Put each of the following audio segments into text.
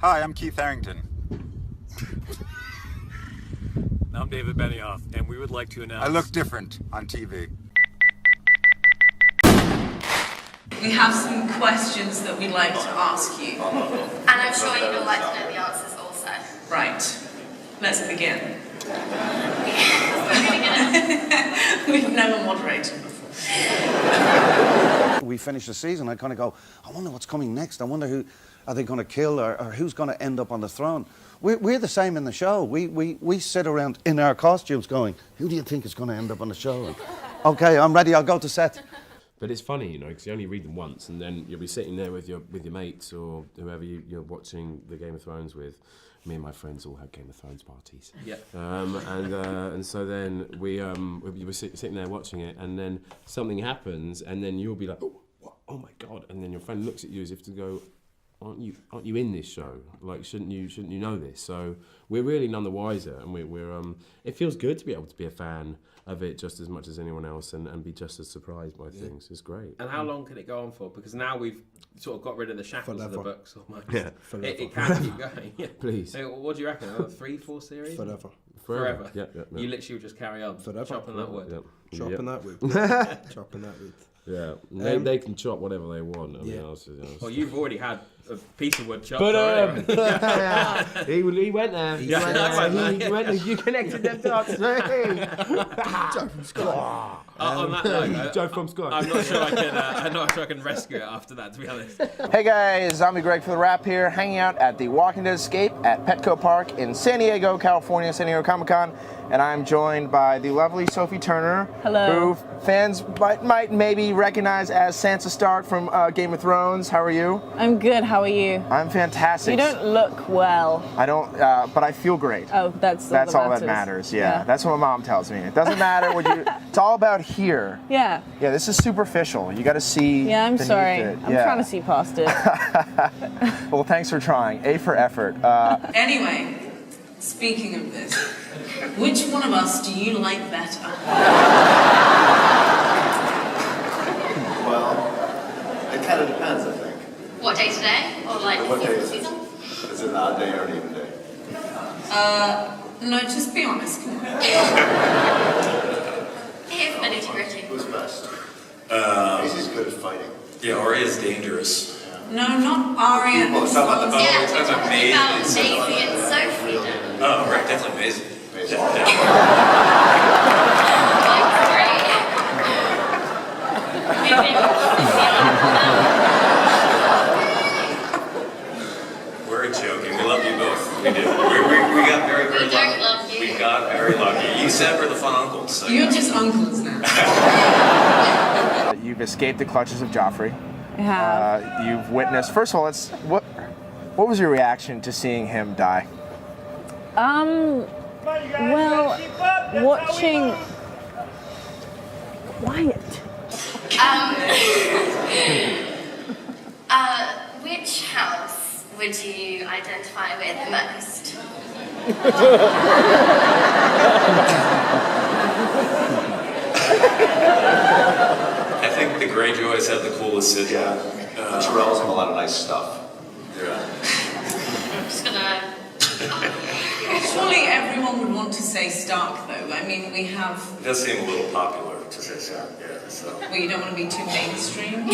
Hi, I'm Keith Harrington. I'm David Benioff, and we would like to announce... I look different on TV. We have some questions that we'd like to ask you. And I'm sure you would like to know the answers also. Right. Let's begin. We've never moderated before. We finish the season, I kind of go, I wonder what's coming next. I wonder who are they going to kill or who's going to end up on the throne. We're the same in the show. We sit around in our costumes going, who do you think is going to end up on the show? And, okay, I'm ready, I'll go to set. But it's funny, you know, because you only read them once, and then you'll be sitting there with your mates or whoever you're watching the Game of Thrones with. Me and my friends all had Game of Thrones parties. Yeah. And so then we were sitting there watching it, and then something happens, and then you'll be like, oh, what? Oh my God! And then your friend looks at you as if to go, aren't you in this show? Like, shouldn't you know this? So we're really none the wiser, and we're it feels good to be able to be a fan of it just as much as anyone else and be just as surprised by things. It's great. And how long can it go on for? Because now we've sort of got rid of the shackles of the books almost. Yeah. It can keep going. Yeah. Please. So what do you reckon? 3, 4 series? Forever. Yeah. You literally will just carry on. Chopping that wood. Chopping that wood. Chopping that wood. Yeah, they can chop whatever they want. I mean, Well, you've already had a piece of wood chopped. But already. he went there. He went there. You connected them dots. Joe from Scott. On that note, Joe from Scott. I'm not sure I can rescue it after that, to be honest. Hey guys, Zombie Greg for the Wrap here, hanging out at the Walking Dead Escape at Petco Park in San Diego, California, San Diego Comic-Con, and I'm joined by the lovely Sophie Turner, Hello. who fans might maybe recognize as Sansa Stark from Game of Thrones. How are you? I'm good. How are you? I'm fantastic. You don't look well. I don't, but I feel great. Oh, that's all that matters. Yeah, that's what my mom tells me. It doesn't matter what you. It's all about here. Yeah. Yeah, this is superficial. You got to see. Yeah, I'm beneath sorry. it. I'm trying to see past it. Well, thanks for trying. A for effort. Anyway, speaking of this, which one of us do you like better? Well, it kind of depends, I think. What day today? Or like What day is season? it? Is it an odd day or an even day? No, just be honest. Come on. Here's the nitty-gritty. Who's best? Macy's good at fighting. Yeah, Arya's dangerous. No, not Arya. Well, it's not about the Yeah, it's we're about talking Maisie about and Maisie and Sophie now. Oh, right, definitely Maisie. Maisie. Mine's great. We're joking. We love you both. We do. We got very, very We don't lucky. love you. We got very lucky. You said we're the fun uncles. So You're just uncles now. You've escaped the clutches of Joffrey. I have. You've witnessed. First of all, what was your reaction to seeing him die? Well, watching. Quiet. Which house would you identify with the most? I think the Greyjoys have the coolest city. Yeah. Terrell's have a lot of nice stuff. Yeah. I'm just gonna. Surely everyone would want to say Stark, though. I mean, we have. It does seem a little popular to say so. Yeah. So. Well, you don't want to be too mainstream.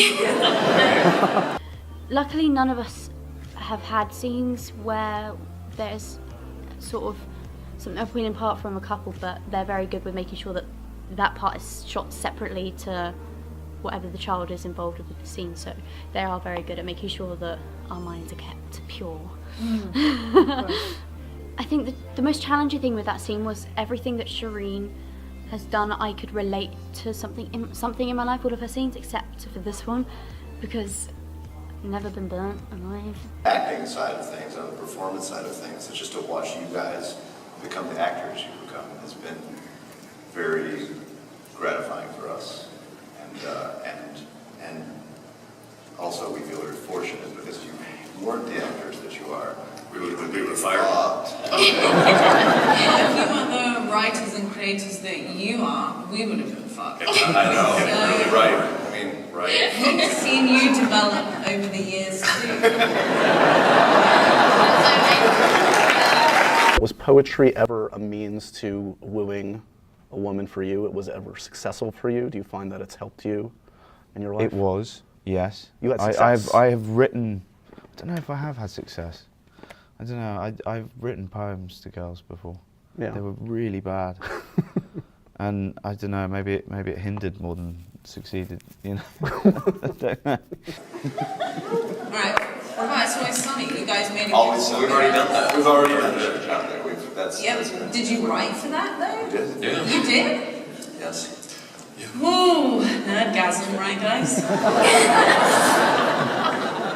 Luckily, none of us have had scenes where there's sort of a point apart from a couple, but they're very good with making sure that that part is shot separately to whatever the child is involved with the scene. So they are very good at making sure that our minds are kept pure. I think the most challenging thing with that scene was everything that Shireen has done. I could relate to something in my life, all of her scenes, except for this one, because I've never been burnt alive. Acting side of things, on the performance side of things, it's just to watch you guys become the actors you become has been very gratifying for us, and also we feel very fortunate because if you weren't the actors that you are, we would have fired. If you weren't the writers and creators that you are, we would have been fucked. I know, really right. I mean, right. We've seen you develop over the years too. So poetry ever a means to wooing a woman for you? It was ever successful for you? Do you find that it's helped you in your life? It was, yes. You had success. I have written, I don't know if I have had success. I don't know, I've written poems to girls before. Yeah. They were really bad. And I don't know, maybe it hindered more than succeeded, you know. I don't know. Right. What about It's Always Sunny? You guys made a Always good Sunny. song. We've already done that. We've already done it out there. That's Did you write for that though? We did. Yeah. You did? Yes. Ooh, nerdgasm, right, guys? A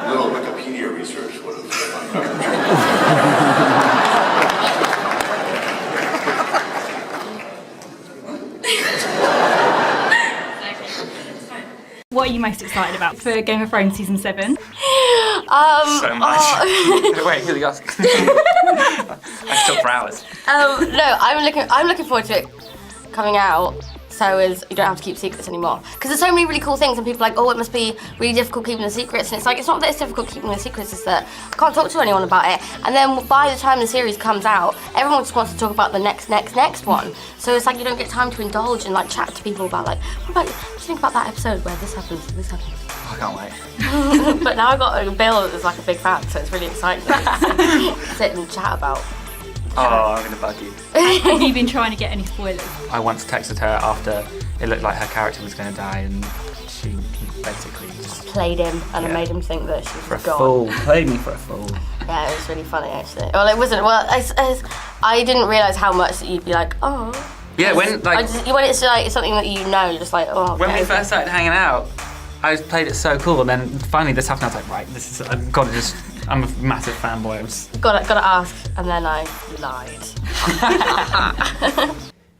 little Wikipedia research would have uncovered. What are you most excited about for Game of Thrones season 7? So much. Wait, here we go. I talk for hours. No, I'm looking forward to it coming out. So you don't have to keep secrets anymore. Because there's so many really cool things, and people are like, oh, it must be really difficult keeping the secrets. And it's like, it's not that it's difficult keeping the secrets, it's that I can't talk to anyone about it. And then by the time the series comes out, everyone just wants to talk about the next one. So it's like you don't get time to indulge and like chat to people about like, what do you think about that episode where this happens? I can't wait. But now I've got a Bill that's like a big fan, so it's really exciting to sit and chat about. Oh, I'm gonna bug you. Have you been trying to get any spoilers? I once texted her after it looked like her character was gonna die, and she basically just Played him and I made him think that she was for a gone. fool. Played me for a fool. Yeah, it was really funny actually. Well, it wasn't. Well, I didn't realise how much that you'd be like, oh. Yeah, when like when it's like something that you know, you're just like, oh. when okay. we first started hanging out, I played it so cool, and then finally this happened. I was like, right, this is. I've got to just. I'm a massive fanboy. Gotta ask, and then I lied.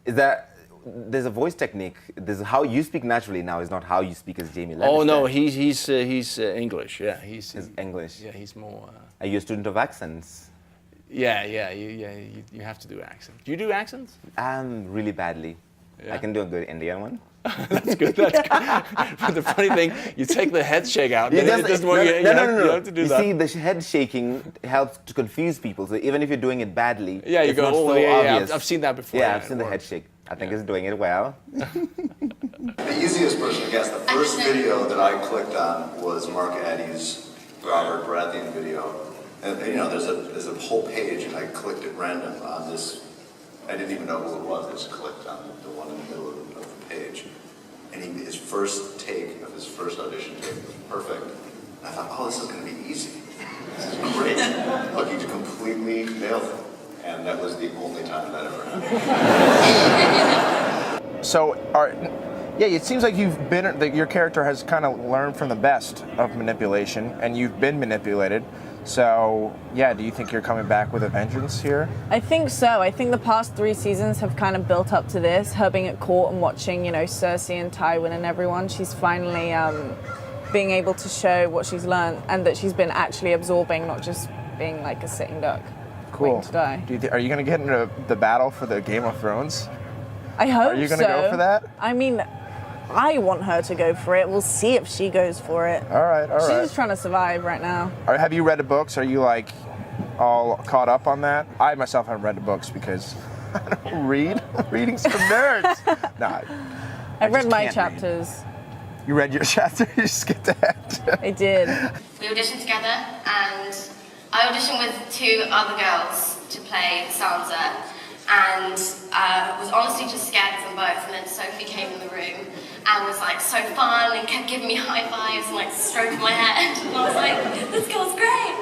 Is that there's a voice technique? There's how you speak naturally now is not how you speak as Jamie Lannister. Oh no, he's English. Yeah, he's English. Yeah, he's more. Are you a student of accents? Yeah, you have to do accents. Do you do accents? Really badly. Yeah. I can do a good Indian one. That's good. But the funny thing, you take the head shake out. Then it doesn't work. You have to do you that. see, the head shaking helps to confuse people. So even if you're doing it badly, Yeah, you it's go, not oh, so yeah, obvious. I've seen that before. Yeah, I've seen the head shake. I think it's doing it well. The easiest person to guess. The first video that I clicked on was Mark Addy's Robert Baratheon video. And you know, there's a whole page, and I clicked at random on this. I didn't even know who it was. I just clicked on the one in the middle of the page. And his first take of his first audition tape was perfect. And I thought, oh, this is going to be easy. This is great. Look, he completely nailed it. And that was the only time that ever happened. So, it seems like your character has kind of learned from the best of manipulation, and you've been manipulated. So, yeah, do you think you're coming back with a vengeance here? I think so. I think the past 3 seasons have kind of built up to this. Her being at court and watching, Cersei and Tywin and everyone, she's finally being able to show what she's learned and that she's been actually absorbing, not just being like a sitting duck. Cool. Waiting to die. Are you going to get into the battle for the Game of Thrones? I hope so. Are you going to go for that? I mean, I want her to go for it. We'll see if she goes for it. All right. She's just trying to survive right now. Have you read the books? Are you like all caught up on that? I myself haven't read the books because I don't read. Reading's for nerds. Nah, I've read just my can't chapters. You read your chapter? You skipped ahead. I did. We auditioned together, and I auditioned with 2 other girls to play Sansa, and was honestly just scared of them both. And then Sophie came in the room and was like so fun and kept giving me high fives and like stroking my head. And I was like, this girl's great.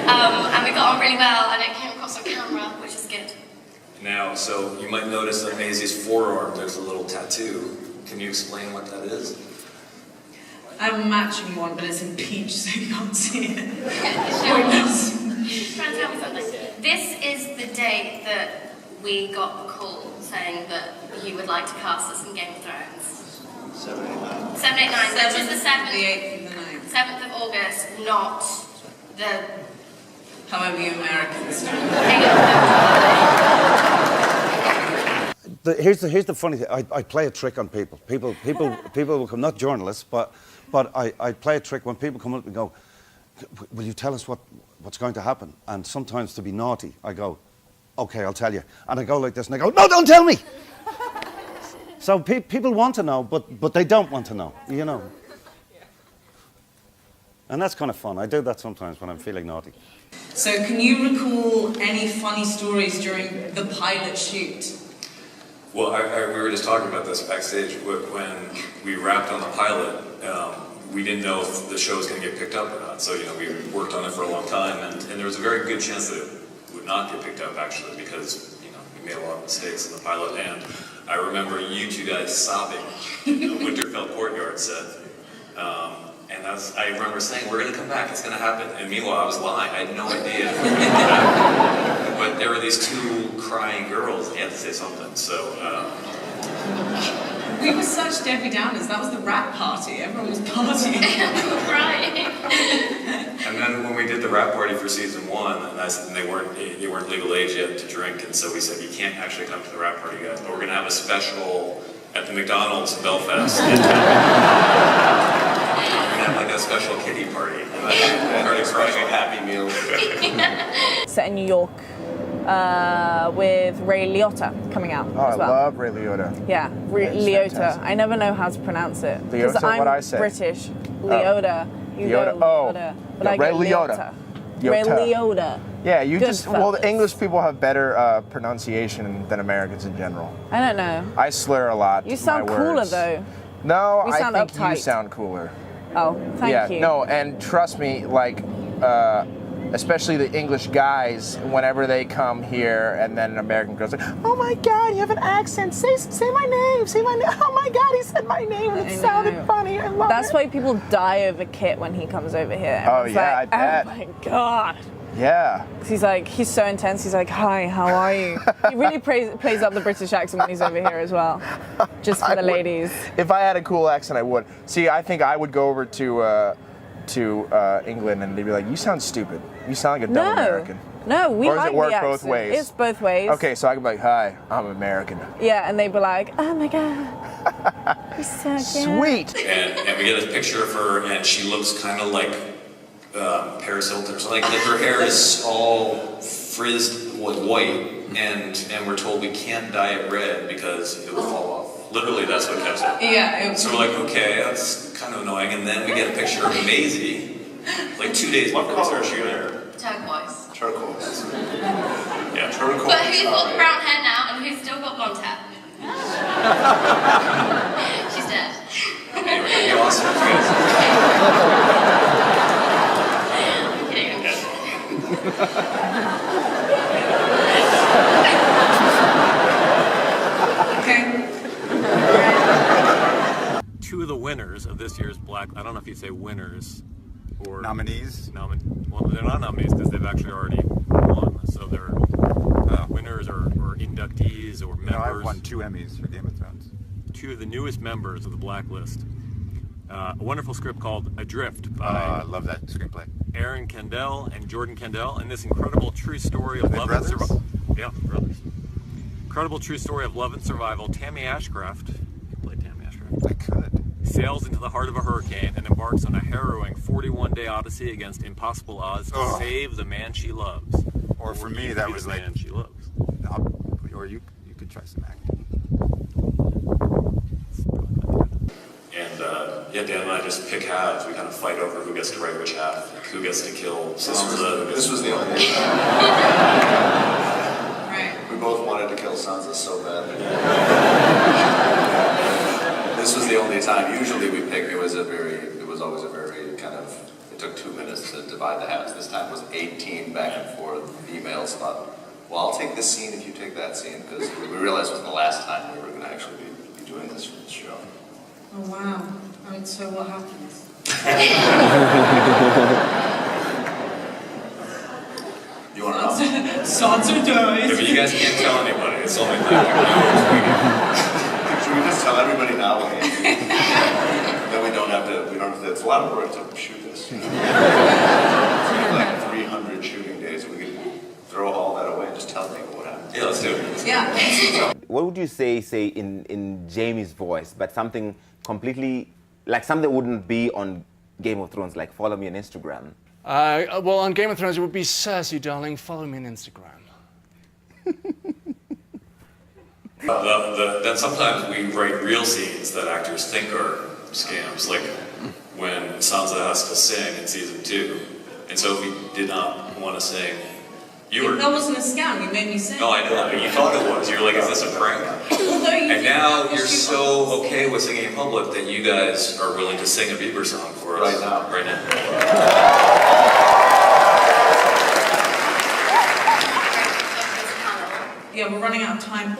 And we got on really well, and it came across on camera, which is good. Now, so you might notice on Maisie's forearm there's a little tattoo. Can you explain what that is? I have a matching one, but it's in peach, so you can't see it. Trying to tell me something. This is the date that we got the call saying that you would like to cast us in Game of Thrones. 7, 8, 9. 7, 8, 9. So it was the 7th, the 8th, and the 9th. 7th of August, not the. However you Americans do. Here's the funny thing. I play a trick on people. People will come, not journalists, but I play a trick when people come up and go, will you tell us what's going to happen? And sometimes to be naughty, I go, okay, I'll tell you. And I go like this, and I go, no, don't tell me. So people want to know, but they don't want to know, you know. And that's kind of fun. I do that sometimes when I'm feeling naughty. So can you recall any funny stories during the pilot shoot? Well, we were just talking about this backstage. When we wrapped on the pilot, we didn't know if the show was going to get picked up or not. So, you know, we worked on it for a long time, and there was a very good chance that it would not get picked up, actually, because, you know, we made a lot of mistakes in the pilot. And I remember you two guys sobbing in the Winterfell courtyard set. And I remember saying, we're going to come back, it's going to happen. And meanwhile, I was lying, I had no idea. But there were these two crying girls, and he had to say something, so... We were such Debbie Downers, that was the rap party, everyone was partying. Right. And then when we did the rap party for season 1, and they weren't legal age yet to drink, and so we said, you can't actually come to the rap party, guys, but we're going to have a special at the McDonald's in Belfast. Like a special kiddie party. And a special Happy Meal. Set in New York with Ray Liotta coming out Oh, as well. I love Ray Liotta. Yeah, Liotta. I never know how to pronounce it. Liotta, I'm what I say? British. Liotta. You Liotta. go Oh, Liotta. But yeah, I Ray go Liotta. Ray Liotta. Yeah, you Good just, well, the fellas. English people have better pronunciation than Americans in general. I don't know. I slur a lot. You with sound my cooler words. though. No, We I sound think uptight. you sound cooler. Oh, thank you. No, and trust me, like, especially the English guys, whenever they come here, and then an American girl's like, "Oh my God, you have an accent. Say my name. Say my name. Oh my God, he said my name, and it sounded funny. I love That's it." why people die over Kit when he comes over here. Oh, Everyone's yeah, like, I bet. Oh my God. Yeah. He's so intense. He's like, "Hi, how are you?" He really plays up the British accent when he's over here as well, just for the ladies. If I had a cool accent, I would. See, I think I would go over to England, and they'd be like, "You sound stupid. You sound like a dumb American." No, we Or does like it work the both accent. ways? It's both ways. Okay, so I can be like, "Hi, I'm American." Yeah, and they'd be like, "Oh my God, you're so good." Sweet. And we get a picture of her, and she looks kind of like Paris Hilton. So like her hair is all frizzed with white, and we're told we can't dye it red because it will fall off. Literally, that's what Kev said. Yeah. So we're like, okay, that's kind of annoying. And then we get a picture of Maisie, like 2 days before we start shooting. Turquoise. Turquoise. Yeah, turquoise. But who's got brown hair now and who's still got blonde hair? She's dead. Anyway, it'd be awesome if you guys. Two of the winners of this year's Black, I don't know if you'd say winners or nominees. Well, they're not nominees because they've actually already won. So they're winners or inductees or members. You know, I've won 2 Emmys for Game of Thrones. 2 of the newest members of the Blacklist. A wonderful script called Adrift by I love that screenplay. Aaron Kendall and Jordan Kendall, and this incredible true story of love and brothers? survival. Yeah, brothers. Incredible true story of love and survival. Tammy Ashcraft, you played Tammy Ashcraft. I could. Sails into the heart of a hurricane and embarks on a harrowing 41-day odyssey against impossible odds to save the man she loves. Or for me, that was the like man she loves. Or you could try some acting. And yeah, Dan and I just pick halves. We kind of fight over who gets to write which half, like who gets to kill Sansa. This was the only time. We both wanted to kill Sansa so badly. This was the only time. Usually we pick. It was always a very kind of. It took 2 minutes to divide the halves. This time was 18 back and forth emails about. Well, I'll take this scene if you take that scene, because we realized it was the last time we were going to actually be doing this for the show. Oh wow. And so what happens? You want to know? Sansa dies. If you guys can't tell anybody, it's only like Should we just tell everybody now? Then we don't have to. It's a lot of work to shoot this. We have like 300 shooting days. We could throw all that away and just tell people what happened. Yeah, let's do it. Yeah. What would you say in Jamie's voice, but something completely, like something that wouldn't be on Game of Thrones, like follow me on Instagram? Well, on Game of Thrones, it would be Cersei, darling, follow me on Instagram. Then sometimes we write real scenes that actors think are scams, like when Sansa has to sing in season 2, and Sophie did not want to sing. That wasn't a scam, you made me sing. No, I know, but you thought it was. You were like, is this a prank? And now you're so okay with singing in public that you guys are willing to sing a Bieber song for us. Right now. Right now. Yeah, we're running out of time.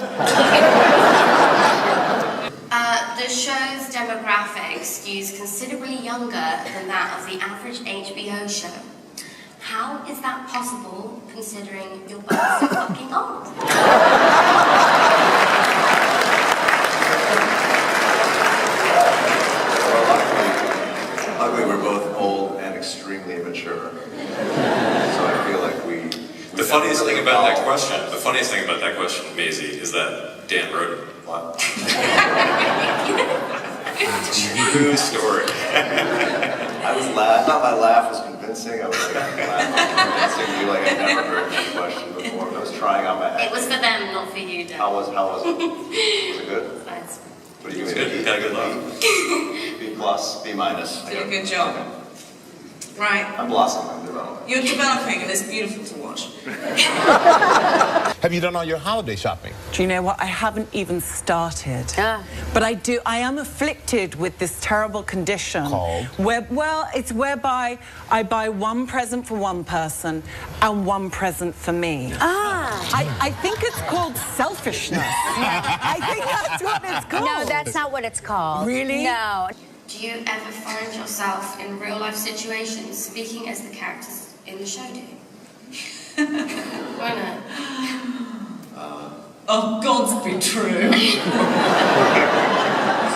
The show's demographic skews considerably younger than that of the average HBO show. How is that possible, considering you're both so fucking old? Luckily, we're both old and extremely immature. So I feel like The funniest thing about that question, Maisie, is that Dan wrote it. What? True story. I was laughing. Not my laugh was convincing. I was like laughing convincing you like I'd never heard that question before. I was trying out my It was for them, not for you, Dan. How was it? Was it good? Nice. What do you Good. Got a good laugh. B plus, B minus. Did a good job. Right. I'm blossoming. I'm developing. You're developing and it's beautiful to watch. Have you done all your holiday shopping? Do you know what? I haven't even started. But I am afflicted with this terrible condition. Called? It's whereby I buy one present for one person and one present for me. I think it's called selfishness. I think that's what it's called. No, that's not what it's called. Really? No. Do you ever find yourself in real-life situations speaking as the characters in the show do? Why not? Oh, God's be true. So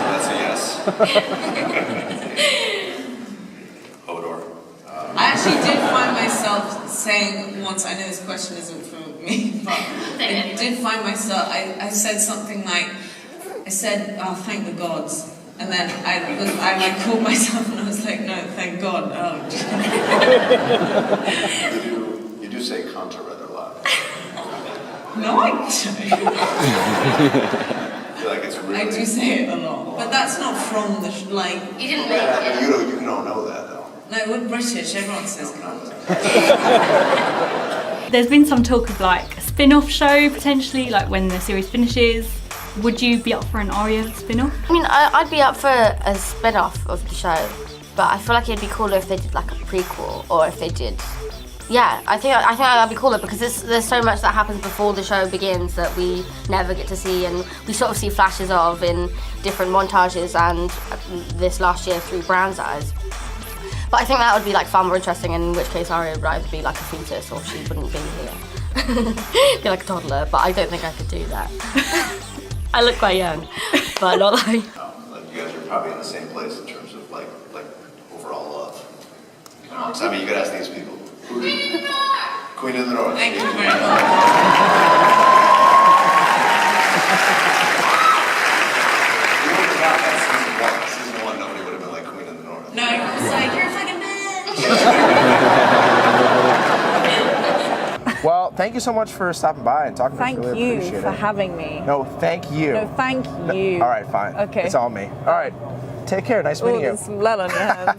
that's a yes. Hodor. I actually did find myself saying once, I know this question isn't for me, but I did find myself, I said something like, oh, thank the gods. And then I called myself and I was like, no, thank God. You do say cunt rather a lot. No, I don't. I feel like it's really... I do say it a lot. But that's not from the, You didn't make it. You don't know that, though. No, we're British, everyone says cunt. There's been some talk of like a spin-off show potentially, like when the series finishes. Would you be up for an Arya spin-off? I mean, I'd be up for a spin-off of the show, but I feel like it'd be cooler if they did like a prequel, or if they did. Yeah, I think that'd be cooler because there's so much that happens before the show begins that we never get to see, and we sort of see flashes of in different montages and this last year through Bran's eyes. But I think that would be like far more interesting, in which case Arya would either be like a fetus or she wouldn't be here. Be like a toddler, but I don't think I could do that. I look quite young, but not like... Like you guys are probably in the same place in terms of like overall love. So, I mean, you could ask these people. Queen of the North. Thank you very much. Season 1, nobody would have been like Queen of the North. No, I was like, you're a fucking bitch. Well, thank you so much for stopping by and talking to us. Thank Really you appreciate for it. having me. No, thank you. No, thank you. All right, fine. Okay. It's all me. All right. Take care. Nice meeting you. There's some blood on your hands.